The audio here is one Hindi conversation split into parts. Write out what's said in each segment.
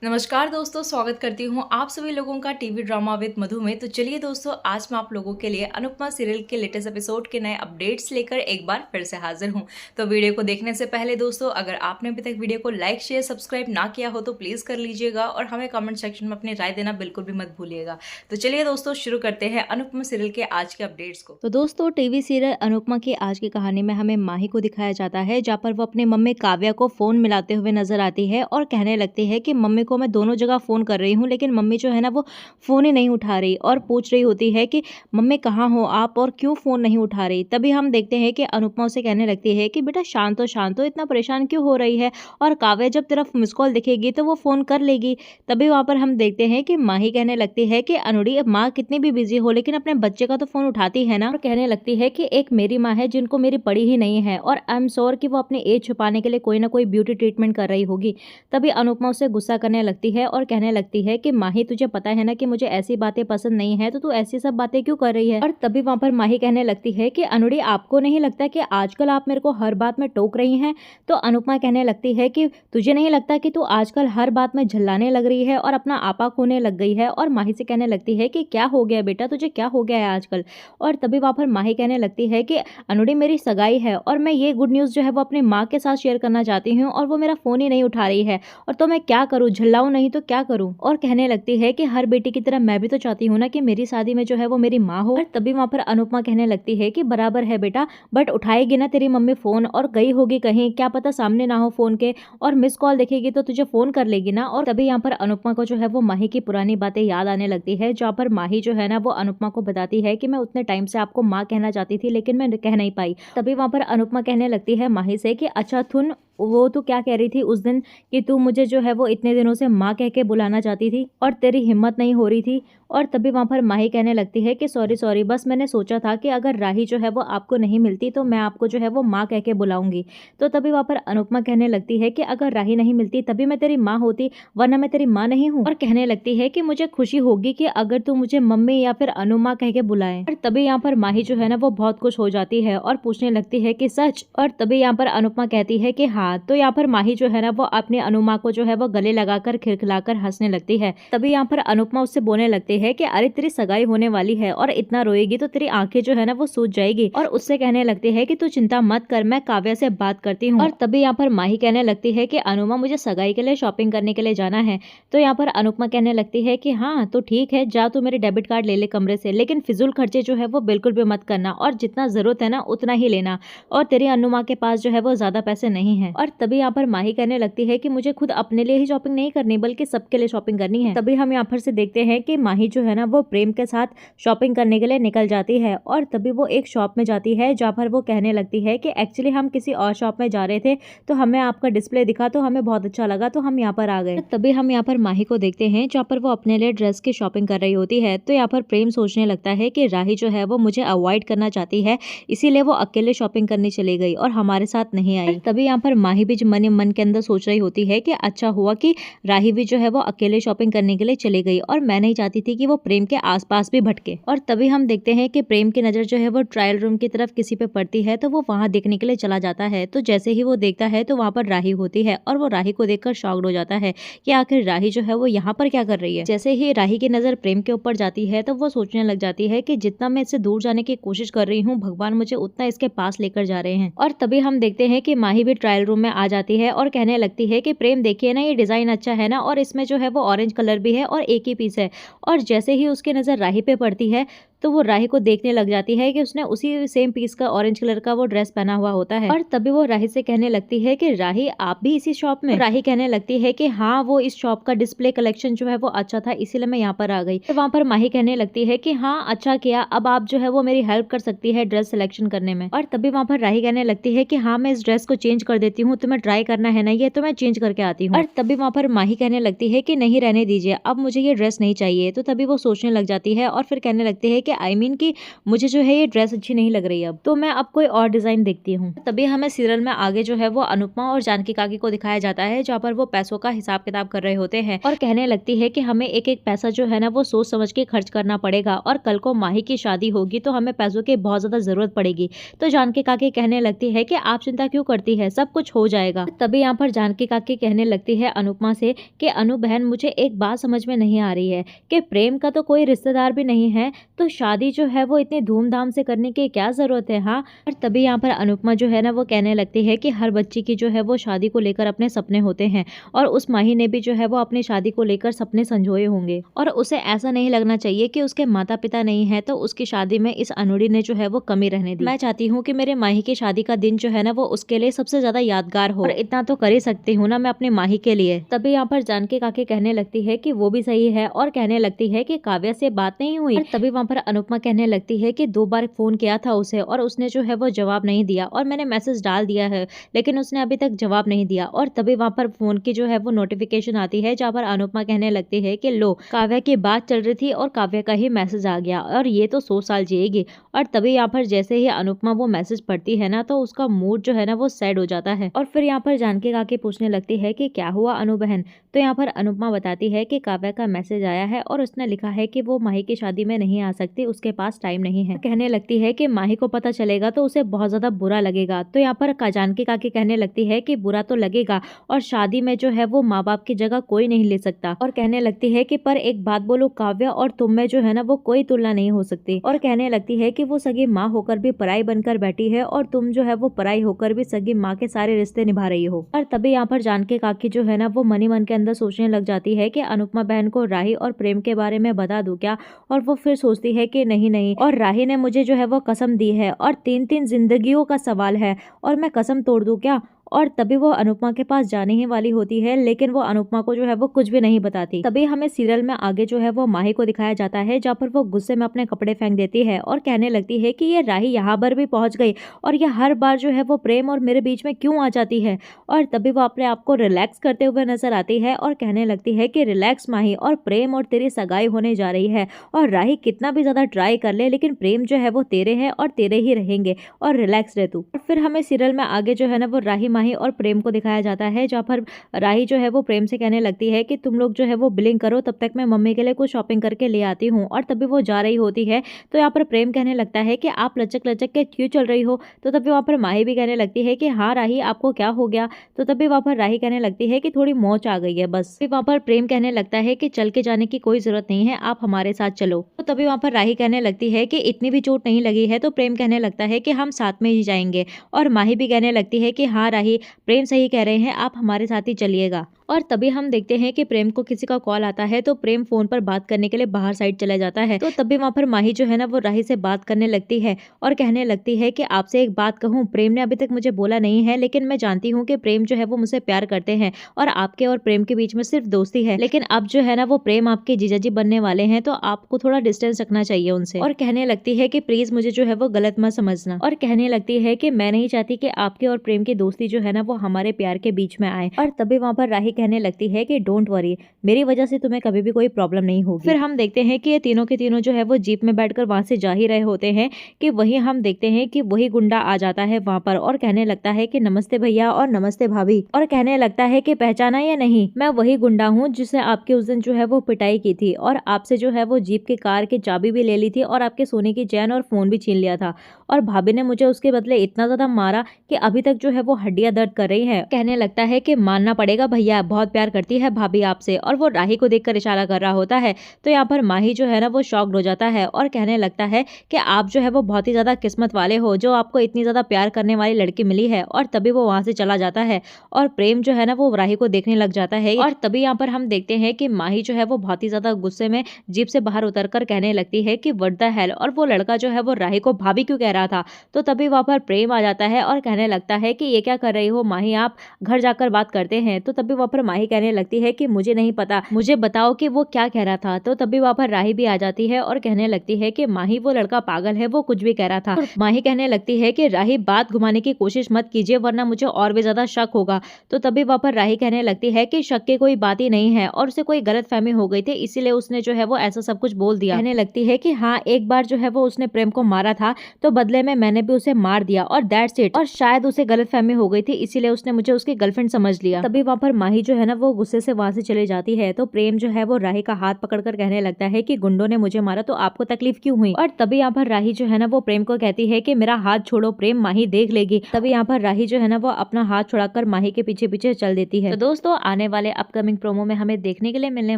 नमस्कार दोस्तों, स्वागत करती हूँ आप सभी लोगों का टीवी ड्रामा विद मधु में। तो चलिए दोस्तों, आज मैं आप लोगों के लिए अनुपमा सीरियल के लेटेस्ट एपिसोड के नए अपडेट्स लेकर एक बार फिर से हाजिर हूँ। तो वीडियो को देखने से पहले दोस्तों, अगर आपने अभी तक वीडियो को लाइक शेयर सब्सक्राइब ना किया हो तो प्लीज़ कर लीजिएगा और हमें कमेंट सेक्शन में अपनी राय देना बिल्कुल भी मत भूलिएगा। तो चलिए दोस्तों, शुरू करते हैं अनुपमा सीरियल के आज के अपडेट्स को। तो दोस्तों, टीवी सीरियल अनुपमा की आज की कहानी में हमें माही को दिखाया जाता है, जहाँ पर वो अपनी मम्मी काव्या को फोन मिलाते हुए नजर आती है और कहने लगती है कि मम्मी को मैं दोनों जगह फोन कर रही हूँ, लेकिन मम्मी जो है ना वो फोन ही नहीं उठा रही और पूछ रही होती है कि मम्मी कहाँ हो आप और क्यों फोन नहीं उठा रही। तभी हम देखते हैं कि अनुपमा उसे कहने लगती है कि बेटा शांत हो, इतना परेशान क्यों हो रही है, और काव्या जब तरफ मिस कॉल दिखेगी तो वो फोन कर लेगी। तभी वहां पर हम देखते हैं कि माही कहने लगती है कि अनुड़ी, अब माँ कितनी भी बिजी हो लेकिन अपने बच्चे का तो फोन उठाती है ना। और कहने लगती है कि एक मेरी माँ है जिनको मेरी पड़ी ही नहीं है, और आई एम श्योर कि वो अपनी एज छुपाने के लिए कोई ना कोई ब्यूटी ट्रीटमेंट कर रही होगी। तभी अनुपमा उसे गुस्सा करने लगती है और कहने लगती है कि माही, तुझे पता है ना कि मुझे ऐसी बातें पसंद नहीं है, तो तू ऐसी सब बातें क्यों कर रही है। और तभी वहां पर माही कहने लगती है कि अनुड़ी, आपको नहीं लगता कि आजकल आप मेरे को हर बात में टोक रही हैं। तो अनुपमा कहने लगती है कि तुझे नहीं लगता कि तू आजकल हर बात में झल्लाने लग रही है और अपना आपा खोने लग गई है। और माही से कहने लगती है कि क्या हो गया बेटा, तुझे क्या हो गया है आजकल। और तभी वहां पर माही कहने लगती है कि अनुड़ी, मेरी सगाई है और मैं ये गुड न्यूज़ जो है वो अपनी माँ के साथ शेयर करना चाहती हूँ, और वो मेरा फ़ोन ही नहीं उठा रही है, और तो मैं क्या करूँ, झल्लाऊँ नहीं तो क्या करूँ। और कहने लगती है कि हर बेटी की तरह मैं भी तो चाहती हूँ ना कि मेरी शादी में जो है वो मेरी माँ हो। और तभी वहां पर अनुपमा कहने लगती है कि बराबर है बेटा, बट उठाएगी ना तेरी मम्मी फ़ोन, और गई होगी कहीं, क्या पता सामने ना हो फ़ोन के, और मिस कॉल देखेगी तो तुझे फ़ोन कर लेगी ना। और तभी यहाँ पर अनुपमा को जो है वो माही की पुरानी बातें याद आने लगती है, जहाँ पर माही जो है ना वो अनुपमा को बताती है कि मैं उतने टाइम से आपको माँ कहना चाहती थी लेकिन मैं कह नहीं पाई। तभी वहां पर अनुपमा कहने लगती है माही से कि अच्छा थुन, वो तू क्या कह रही थी उस दिन कि तू मुझे जो है वो इतने दिनों से माँ कह के बुलाना चाहती थी और तेरी हिम्मत नहीं हो रही थी। और तभी वहां पर माही कहने लगती है कि सॉरी सॉरी, बस मैंने सोचा था कि अगर राही जो है वो आपको नहीं मिलती तो मैं आपको जो है वो माँ कह के बुलाऊंगी। तो तभी वहां पर अनुपमा कहने लगती है कि अगर राही नहीं मिलती तभी मैं तेरी माँ होती, वरना मैं तेरी माँ नहीं हूँ। और कहने लगती है कि मुझे खुशी होगी कि अगर तू मुझे मम्मी या फिर अनुमा कह के बुलाए। और तभी यहाँ पर माही जो है ना वो बहुत खुश हो जाती है और पूछने लगती है कि सच। और तभी यहाँ पर अनुपमा कहती है कि हाँ। तो यहाँ पर माही जो है ना वो अपनी अनुमा को जो है वो गले लगाकर खिलखिलाकर हंसने लगती है। तभी यहाँ पर अनुपमा उससे बोलने लगती है कि अरे तेरी सगाई होने वाली है और इतना रोएगी तो तेरी आंखें जो है ना वो सूज जाएगी। और उससे कहने लगती है कि तू चिंता मत कर, मैं काव्या से बात करती हूँ। और तभी यहाँ पर माही कहने लगती है कि अनुमा, मुझे सगाई के लिए शॉपिंग करने के लिए जाना है। तो यहाँ पर अनुपमा कहने लगती है कि हाँ तो ठीक है, जा तू मेरे डेबिट कार्ड ले ले कमरे से, लेकिन फिजूल खर्चे जो है वो बिल्कुल भी मत करना, और जितना जरूरत है ना उतना ही लेना, और तेरी अनुमा के पास जो है वो ज्यादा पैसे नहीं है। और तभी यहाँ पर माही कहने लगती है कि मुझे खुद अपने लिए ही शॉपिंग नहीं करनी बल्कि सबके लिए शॉपिंग करनी है। तभी हम यहाँ पर से देखते हैं कि माही जो है ना वो प्रेम के साथ शॉपिंग करने के लिए निकल जाती है। और तभी वो एक शॉप में जाती है जहाँ पर वो कहने लगती है कि एक्चुअली हम किसी और शॉप में जा रहे थे, तो हमें आपका डिस्प्ले दिखा तो हमें बहुत अच्छा लगा, तो हम यहाँ पर आ गए। तभी हम यहाँ पर माही को देखते हैं जहाँ पर वो अपने लिए ड्रेस की शॉपिंग कर रही होती है। तो यहाँ पर प्रेम सोचने लगता है कि राही जो है वो मुझे अवॉइड करना चाहती है, इसीलिए वो अकेले शॉपिंग करने चली गई और हमारे साथ नहीं आई। तभी यहाँ पर माही भी मन मन के अंदर सोच रही होती है कि अच्छा हुआ कि राही भी जो है वो अकेले शॉपिंग करने के लिए चली गई, और मैं नहीं चाहती थी कि वो प्रेम के आसपास भी भटके। और तभी हम देखते हैं कि प्रेम की नजर जो है वो ट्रायल रूम की तरफ किसी पे पड़ती है, तो वो वहां देखने के लिए चला जाता है। तो जैसे ही वो देखता है तो वहां पर राही होती है, और वो राही को देखकर शॉक्ड हो जाता है कि आखिर राही जो है वो यहाँ पर क्या कर रही है। जैसे ही राही की नजर प्रेम के ऊपर जाती है तो वो सोचने लग जाती है कि जितना मैं इससे दूर जाने की कोशिश कर रही हूँ, भगवान मुझे उतना इसके पास लेकर जा रहे हैं। और तभी हम देखते हैं कि माही भी ट्रायल रूम में आ जाती है और कहने लगती है कि प्रेम देखिए ना, ये डिजाइन अच्छा है ना, और इसमें जो है वो ऑरेंज कलर भी है और एक ही पीस है। और जैसे ही उसकी नजर राही पे पड़ती है तो वो राही को देखने लग जाती है कि उसने उसी सेम पीस का ऑरेंज कलर का वो ड्रेस पहना हुआ होता है। और तभी वो राही से कहने लगती है कि राही, आप भी इसी शॉप में। राही कहने लगती है कि हाँ, वो इस शॉप का डिस्प्ले कलेक्शन जो है वो अच्छा था, इसीलिए मैं यहाँ पर आ गई। तो वहाँ पर माही कहने लगती है कि हाँ अच्छा किया, अब आप जो है वो मेरी हेल्प कर सकती है ड्रेस सिलेक्शन करने में। और तभी वहाँ पर राही कहने लगती है कि हाँ, मैं इस ड्रेस को चेंज कर देती हूँ, तुम्हें ट्राई करना है ना ये, तो मैं चेंज करके आती हूँ। और तभी वहाँ पर माही कहने लगती है कि नहीं, रहने दीजिए, अब मुझे ये ड्रेस नहीं चाहिए। तो तभी वो सोचने लग जाती है और फिर कहने लगती है कि आई मीन कि मुझे जो है ये ड्रेस अच्छी नहीं लग रही अब, तो मैं अब कोई और डिजाइन देखती हूँ। तभी हमें सीरियल में आगे जो है वो अनुपमा और जानकी काकी को दिखाया जाता है, जहाँ पर वो पैसों का हिसाब किताब कर रहे होते हैं और कहने लगती है कि हमें एक एक पैसा जो है ना वो सोच समझ के खर्च करना पड़ेगा और कल को माही की शादी होगी तो हमें पैसों की बहुत ज्यादा जरूरत पड़ेगी। तो जानकी काकी कहने लगती है कि आप चिंता क्यों करती है, सब कुछ हो जाएगा। तभी यहाँ पर जानकी काकी कहने लगती है अनुपमा से कि अनु बहन, मुझे एक बात समझ में नहीं आ रही है कि प्रेम का तो कोई रिश्तेदार भी नहीं है, तो शादी जो है वो इतनी धूमधाम से करने की क्या जरूरत है। हाँ, और तभी यहाँ पर अनुपमा जो है ना वो कहने लगती है कि हर बच्ची की जो है वो शादी को लेकर अपने सपने होते हैं और उस माही ने भी जो है वो अपनी शादी को लेकर सपने संजोए होंगे और उसे ऐसा नहीं लगना चाहिए कि उसके माता पिता नहीं है तो उसकी शादी में इस अनुड़ी ने जो है वो कमी रहने दी। मैं चाहती हूँ कि मेरे माही की शादी का दिन जो है ना वो उसके लिए सबसे ज्यादा यादगार हो और इतना तो कर ही सकती हूँ ना मैं अपनी माही के लिए। तभी यहाँ पर जानकी काकी कहने लगती है कि वो भी सही है और कहने लगती है कि काव्या से बात नहीं हुई। तभी वहाँ पर अनुपमा कहने लगती है कि 2 बार फोन किया था उसे और उसने जो है वो जवाब नहीं दिया और मैंने मैसेज डाल दिया है लेकिन उसने अभी तक जवाब नहीं दिया। और तभी वहाँ पर फोन की जो है वो नोटिफिकेशन आती है, जहाँ पर अनुपमा कहने लगती है कि लो, काव्या की बात चल रही थी और काव्या का ही मैसेज आ गया और ये तो 100 साल जिएगी। और तभी यहाँ पर जैसे ही अनुपमा वो मैसेज पढ़ती है ना तो उसका मूड जो है ना वो सैड हो जाता है और फिर यहाँ पर जानकी काकी पूछने लगती है कि क्या हुआ अनु बहन। तो यहाँ पर अनुपमा बताती है कि काव्या का मैसेज आया है और उसने लिखा है कि वो माही की शादी में नहीं आ सकती, उसके पास टाइम नहीं है। कहने लगती है कि माही को पता चलेगा तो उसे बहुत ज्यादा बुरा लगेगा। तो यहाँ पर जानकी काकी कहने लगती है कि बुरा तो लगेगा और शादी में जो है वो माँ बाप की जगह कोई नहीं ले सकता। और कहने लगती है कि पर एक बात बोलो, काव्या और तुम में जो है ना वो कोई तुलना नहीं हो सकती। और कहने लगती है कि वो सगी माँ होकर भी पराई बनकर बैठी है और तुम जो है वो पराई होकर भी सगी माँ के सारे रिश्ते निभा रही हो। और तभी यहाँ पर जानकी काकी जो है ना वो मनी मन के अंदर सोचने लग जाती है कि अनुपमा बहन को राही और प्रेम के बारे में बता दूं क्या। और वो फिर सोचती है कि नहीं नहीं, और राही ने मुझे जो है वो कसम दी है और 3-3 जिंदगियों का सवाल है और मैं कसम तोड़ दूं क्या। और तभी वो अनुपमा के पास जाने ही वाली होती है लेकिन वो अनुपमा को जो है वो कुछ भी नहीं बताती। तभी हमें सीरियल में आगे जो है वो माही को दिखाया जाता है, जहाँ पर वो गुस्से में अपने कपड़े फेंक देती है और कहने लगती है कि ये राही यहाँ पर भी पहुंच गई और ये हर बार जो है वो प्रेम और मेरे बीच में क्यों आ जाती है। और तभी वो अपने आप को रिलैक्स करते हुए नजर आती है और कहने लगती है कि रिलैक्स माही, और प्रेम और तेरी सगाई होने जा रही है और राही कितना भी ज्यादा ट्राई कर ले लेकिन प्रेम जो है वो तेरे है और तेरे ही रहेंगे और रिलैक्स रह तू। और फिर हमें सीरियल में आगे जो है ना वो राही माही और प्रेम को दिखाया जाता है, जहाँ पर राही जो है वो प्रेम से कहने लगती है कि तुम लोग जो है वो बिलिंग करो, तब तक मैं मम्मी के लिए कुछ शॉपिंग करके ले आती हूँ। और तभी वो जा रही होती है तो यहाँ पर प्रेम कहने लगता है कि आप लचक लचक के क्यों चल रही हो। तो तभी वहाँ पर माही भी कहने लगती है कि हाँ राही, आपको क्या हो गया। तो तभी वहाँ पर राही कहने लगती है कि थोड़ी मौज आ गई है बस। फिर वहाँ पर प्रेम कहने लगता है कि चल के जाने की कोई जरूरत नहीं है, आप हमारे साथ चलो। तो तभी वहाँ पर राही कहने लगती है कि इतनी भी चोट नहीं लगी है। तो प्रेम कहने लगता है कि हम साथ में ही जाएंगे और माही भी कहने लगती है कि हाँ राही, प्रेम सही कह रहे हैं, आप हमारे साथ ही चलिएगा। और तभी हम देखते हैं कि प्रेम को किसी का कॉल आता है तो प्रेम फोन पर बात करने के लिए बाहर साइड चला जाता है। तो तभी वहाँ पर माही जो है ना वो राही से बात करने लगती है और कहने लगती है कि आपसे एक बात कहूँ, प्रेम ने अभी तक मुझे बोला नहीं है लेकिन मैं जानती हूँ कि प्रेम जो है वो मुझसे प्यार करते हैं और आपके और प्रेम के बीच में सिर्फ दोस्ती है, लेकिन अब जो है ना वो प्रेम आपके जीजाजी बनने वाले हैं तो आपको थोड़ा डिस्टेंस रखना चाहिए उनसे। और कहने लगती है कि प्लीज मुझे जो है वो गलत मत समझना। और कहने लगती है कि मैं नहीं चाहती कि आपके और प्रेम की दोस्ती जो है ना वो हमारे प्यार के बीच में आए। और तभी वहाँ पर राही कहने लगती है कि डोंट वरी, मेरी वजह से तुम्हें कभी भी कोई प्रॉब्लम नहीं होगी। फिर हम देखते हैं कि ये तीनों के तीनों जो है वो जीप में बैठकर वहां से जा ही रहे होते हैं कि वहीं हम देखते हैं कि वही गुंडा आ जाता है वहां पर और कहने लगता है कि नमस्ते भैया और नमस्ते भाभी। और कहने लगता है कि पहचाना या नहीं, मैं वही गुंडा हूँ जिसने आपके उस दिन जो है वो पिटाई की थी और आपसे जो है वो जीप की कार की चाबी भी ले ली थी और आपके सोने की चैन और फोन भी छीन लिया था और भाभी ने मुझे उसके बदले इतना ज्यादा मारा कि अभी तक जो है वो हड्डियां दर्द कर रही है। कहने लगता है कि मानना पड़ेगा भैया, बहुत प्यार करती है भाभी आपसे। और वो राही को देखकर इशारा कर रहा होता है। तो यहाँ पर माही जो है ना वो शॉक्ड हो जाता है और कहने लगता है कि आप जो है वो बहुत ही ज्यादा किस्मत वाले हो जो आपको इतनी ज्यादा प्यार करने वाली लड़की मिली है। और तभी वो वहां से चला जाता है और प्रेम जो है ना वो राही को देखने लग जाता है। और तभी यहाँ पर हम देखते हैं कि माही जो है वो बहुत ही ज्यादा गुस्से में जीप से बाहर उतरकर कहने लगती है कि व्हाट द हेल, और वो लड़का जो है वो राही को भाभी क्यों कह रहा था। तो तभी वहां पर प्रेम आ जाता है और कहने लगता है कि ये क्या कर रही हो माही, आप घर जाकर बात करते हैं। तो तभी वहां पर माही कहने लगती है कि मुझे नहीं पता, मुझे बताओ कि वो क्या कह रहा था। तो तभी वहाँ पर राही भी आ जाती है और कहने लगती है कि माही वो लड़का पागल है, वो कुछ भी कह रहा था। माही कहने लगती है कि राही बात घुमाने की कोशिश मत कीजिए वरना मुझे और भी ज्यादा शक होगा। तो तभी वहाँ पर राही कहने लगती है कि शक की कोई बात ही नहीं है और उसे कोई गलतफहमी हो गई थी, इसीलिए उसने जो है वो ऐसा सब कुछ बोल दिया। कहने लगती है कि हाँ, एक बार जो है वो उसने प्रेम को मारा था तो बदले में मैंने भी उसे मार दिया और दैट्स इट। और शायद उसे गलतफहमी हो गई थी, इसीलिए उसने मुझे उसकी गर्लफ्रेंड समझ लिया। तभी वहाँ पर माही जो है ना वो गुस्से से वहां से चली जाती है। तो प्रेम जो है वो राही का हाथ पकड़कर कहने लगता है कि गुंडों ने मुझे मारा तो आपको तकलीफ क्यों हुई। और तभी यहाँ पर राही जो है ना वो प्रेम को कहती है कि मेरा हाथ छोड़ो प्रेम, माही देख लेगी। तभी यहाँ पर राही जो है ना वो अपना हाथ छुड़ाकर माही के पीछे पीछे चल देती है। तो दोस्तों, आने वाले अपकमिंग प्रोमो में हमें देखने के लिए मिलने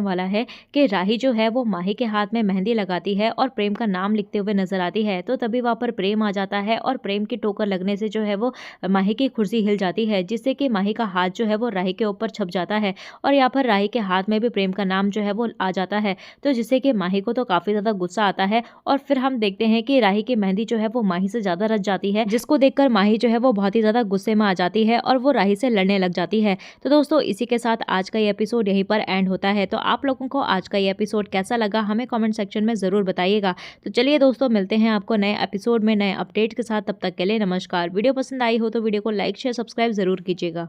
वाला है कि राही जो है वो माही के हाथ में मेहंदी लगाती है और प्रेम का नाम लिखते हुए नजर आती है। तो तभी वहाँ पर प्रेम आ जाता है और प्रेम की टोकर लगने से जो है वो माही की कुर्सी हिल जाती है, जिससे कि माही का हाथ जो है वो राही के ऊपर छप जाता है और यहाँ पर राही के हाथ में भी प्रेम का नाम जो है वो आ जाता है। तो जिससे कि माही को तो काफी ज्यादा गुस्सा आता है और फिर हम देखते हैं कि राही की मेहंदी जो है वो माही से ज्यादा रच जाती है, जिसको देखकर माही जो है वो बहुत ही ज्यादा गुस्से में आ जाती है और वो राही से लड़ने लग जाती है। तो दोस्तों, इसी के साथ आज का ये एपिसोड यहीं पर एंड होता है। तो आप लोगों को आज का ये एपिसोड कैसा लगा हमें कमेंट सेक्शन में जरूर बताइएगा। तो चलिए दोस्तों, मिलते हैं आपको नए एपिसोड में नए अपडेट के साथ। तब तक के लिए नमस्कार। वीडियो पसंद आई हो तो वीडियो को लाइक शेयर सब्सक्राइब जरूर कीजिएगा।